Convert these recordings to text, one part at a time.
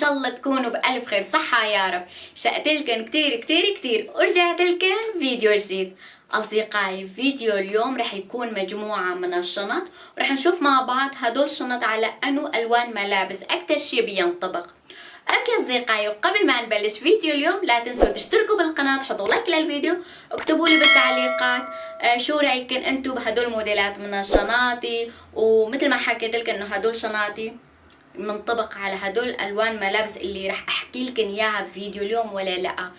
شاء الله تكونوا بألف خير صحة يا رب. اشتقت لكم كتير كتير كتير ورجعت لكم فيديو جديد. أصدقائي فيديو اليوم رح يكون مجموعة من الشنط ورح نشوف مع بعض هدول الشنط على أنو ألوان ملابس أكتر شي بينطبق. اوكي اصدقائي، وقبل ما نبلش فيديو اليوم لا تنسوا تشتركوا بالقناة، حطوا لايك للفيديو، اكتبوا لي بالتعليقات شو رايكم انتم بهدول موديلات من الشناطي، ومثل ما حكيت لكم انه هدول شناطي منطبق على هدول الوان ملابس اللي رح احكي لكم اياها بفيديو اليوم ولا لا.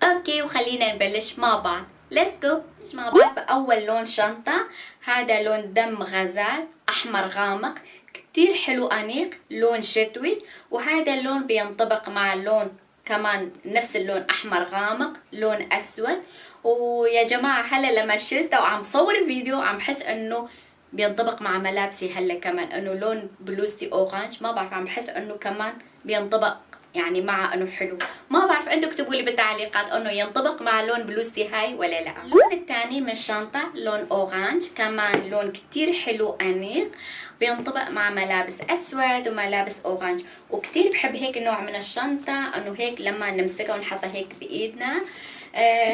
اوكي وخلينا نبلش مع بعض. ليتس جو. نبلش مع بعض باول لون شنطة. هذا لون دم غزال احمر غامق، كتير حلو أنيق، لون شتوي. وهذا اللون بينطبق مع اللون كمان نفس اللون أحمر غامق، لون أسود. ويا جماعة هلا لما شلته وعم صور فيديو عم بحس إنه بينطبق مع ملابسي هلا كمان، إنه لون بلوزتي أورانج، ما بعرف عم بحس إنه كمان بينطبق يعني مع انه حلو. ما بعرف انتوا اكتبوا لي بالتعليقات انه ينطبق مع لون بلوزتي هاي ولا لا. اللون الثاني من الشنطة لون اورانج، كمان لون كتير حلو انيق، بينطبق مع ملابس اسود وملابس اورانج. وكتير بحب هيك نوع من الشنطة، انه هيك لما نمسكها ونحطها هيك بايدنا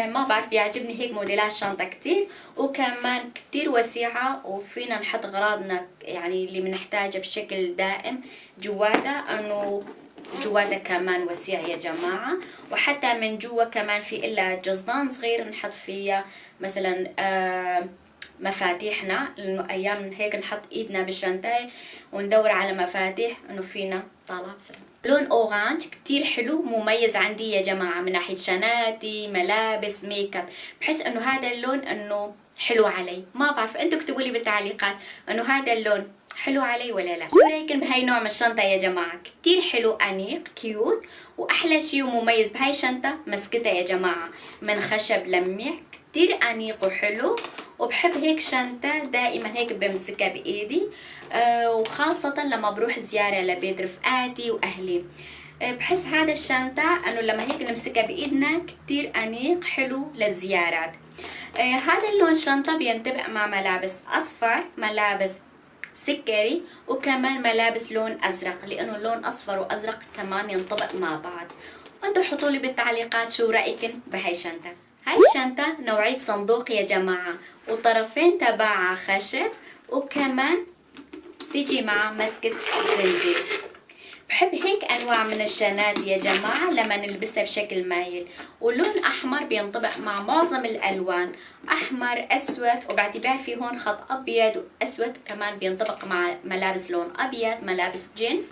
ما بعرف بيعجبني هيك موديلات شنطة كتير. وكمان كتير وسيعة وفينا نحط اغراضنا يعني اللي بنحتاجها بشكل دائم جواتها، انه جواتها كمان وسيع يا جماعة. وحتى من جوا كمان في إلا جزدان صغير نحط فيها مثلا مفاتيحنا، لأنه أيام هيك نحط إيدنا بالشنطة وندور على مفاتيح إنه فينا طالع بسرعة. لون أورانج كتير حلو مميز عندي يا جماعة من ناحية شناتي ملابس ميك اب، بحس إنه هذا اللون إنه حلو علي. ما بعرف انتوا اكتبوا لي بالتعليقات انه هذا اللون حلو علي ولا لا. شو رايكم بهاي نوع من الشنطة يا جماعة؟ كتير حلو انيق كيوت. واحلى شي ومميز بهاي الشنطة مسكتها يا جماعة من خشب لميع، كتير انيق وحلو. وبحب هيك شنطة دائما هيك بمسكها بايدي وخاصة لما بروح زيارة لبيت رفقاتي واهلي. بحس هذا الشنطة انه لما هيك نمسكها بايدنا كتير انيق حلو للزيارات. هذا اللون شنطة بينطبق مع ملابس أصفر، ملابس سكري، وكمان ملابس لون أزرق، لأنه لون أصفر وأزرق كمان ينطبق مع بعض. وانتوا حطوا لي بالتعليقات شو رأيكم بهاي الشنطة. هاي الشنطة نوعية صندوق يا جماعة، وطرفين تبعها خشب، وكمان تيجي مع مسكة زنجير. بحب هيك انواع من الشنات يا جماعة لما نلبسها بشكل مايل. ولون احمر بينطبق مع معظم الالوان، احمر اسود، وباعتبار في هون خط ابيض واسود كمان بينطبق مع ملابس لون ابيض، ملابس جينز.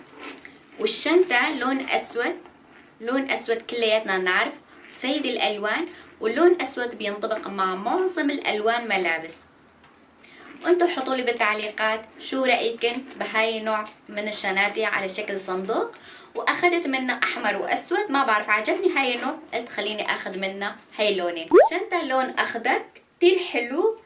والشنطة لون اسود، لون اسود كلياتنا نعرف سيد الالوان، واللون اسود بينطبق مع معظم الالوان ملابس. وانتوا حطوا لي بالتعليقات شو رايكم بهاي نوع من الشناتي على شكل صندوق. واخذت منها احمر واسود، ما بعرف عجبني هاي النوع، قلت خليني اخذ منها هاي لونين. شنطة لون اخضر كتير حلو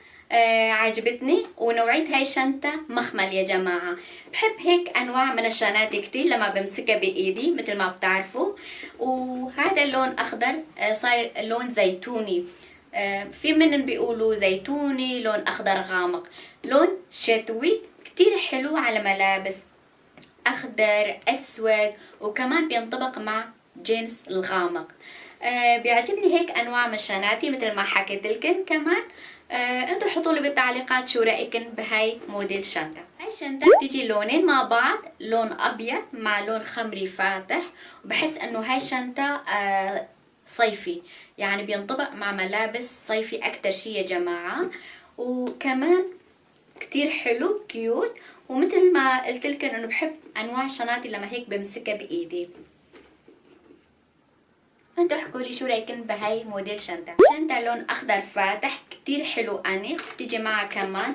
عجبتني. ونوعية هاي الشنطة مخمل يا جماعة. بحب هيك انواع من الشناتي كتير لما بمسكها بايدي مثل ما بتعرفوا. وهذا اللون اخضر صاير لون زيتوني، في من بيقولوا زيتوني، لون اخضر غامق، لون شتوي كتير حلو على ملابس اخضر اسود، وكمان بينطبق مع جينز الغامق. بيعجبني هيك انواع من الشناتي مثل ما حكيت لكم. كمان انتوا حطوا لي بالتعليقات شو رايكم بهاي موديل شنطه. هاي شنطه بتيجي لونين مع بعض، لون ابيض مع لون خمري فاتح. وبحس انه هاي شنطه صيفي، يعني بينطبق مع ملابس صيفي اكتر شي يا جماعة. وكمان كتير حلو كيوت. ومثل ما قلت لكم انه بحب انواع الشناطي لما هيك بمسكها بايدي. انتوا احكوا لي شو رايكم بهاي موديل شنطة. شنطة لون اخضر فاتح كتير حلو انيق، بتيجي معها كمان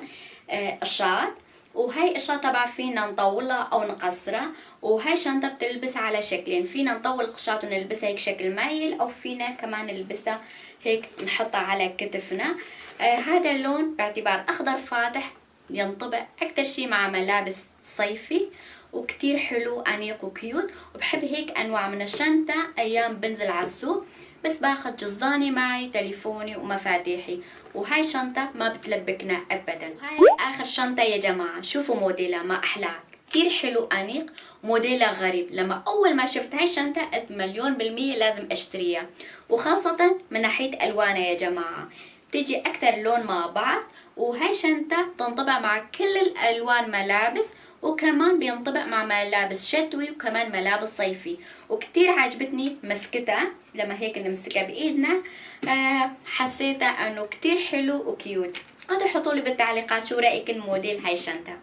قشاط. وهي القشاط طبعا فينا نطولها او نقصرها. وهي شنطة بتلبس على شكلين، فينا نطول قشاط ونلبسها هيك شكل مايل، او فينا كمان نلبسها هيك نحطها على كتفنا. هذا اللون باعتبار اخضر فاتح ينطبق اكتر شي مع ملابس صيفي، وكتير حلو انيق وكيوت. وبحب هيك انواع من الشنطة ايام بنزل على السوق، بس باخذ جزداني معي، تليفوني ومفاتيحي. وهاي شنطة ما بتلبكنا ابدا. هاي اخر شنطة يا جماعة، شوفوا موديلها ما احلاها، كتير حلو أنيق، موديلها غريب. لما أول ما شفت هاي الشنطة قلت مليون بالمية لازم أشتريها، وخاصة من ناحية ألوانها يا جماعة، تيجي أكتر لون مع بعض. وهاي شنطة تنطبع مع كل الألوان ملابس، وكمان بينطبق مع ملابس شتوي وكمان ملابس صيفي. وكتير عجبتني مسكتها لما هيك نمسكها بإيدنا. حسيتها أنه كتير حلو وكيوت. انتوا حطولي بالتعليقات شو رأيكم موديل هاي الشنطة.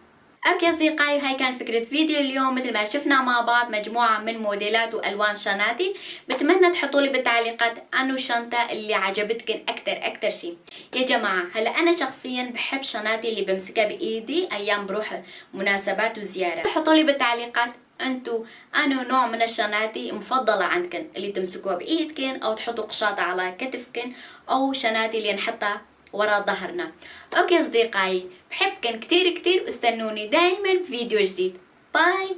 اوكي اصدقائي، هاي كان فكرة فيديو اليوم. مثل ما شفنا مع بعض مجموعة من موديلات والوان شناتي. بتمنى تحطولي بالتعليقات انو الشنطة اللي عجبتكن اكتر شي. يا جماعة هلا انا شخصيا بحب شناتي اللي بمسكها بايدي ايام بروح مناسبات وزيارة. حطولي بالتعليقات انتو انو نوع من الشناتي مفضلة عندكن، اللي تمسكوها بايدكن او تحطوا قشاطة على كتفكن، او شناتي اللي نحطها ورا ظهرنا. اوكي اصدقائي، بحبكن كتير واستنوني دايما بفيديو جديد. باي.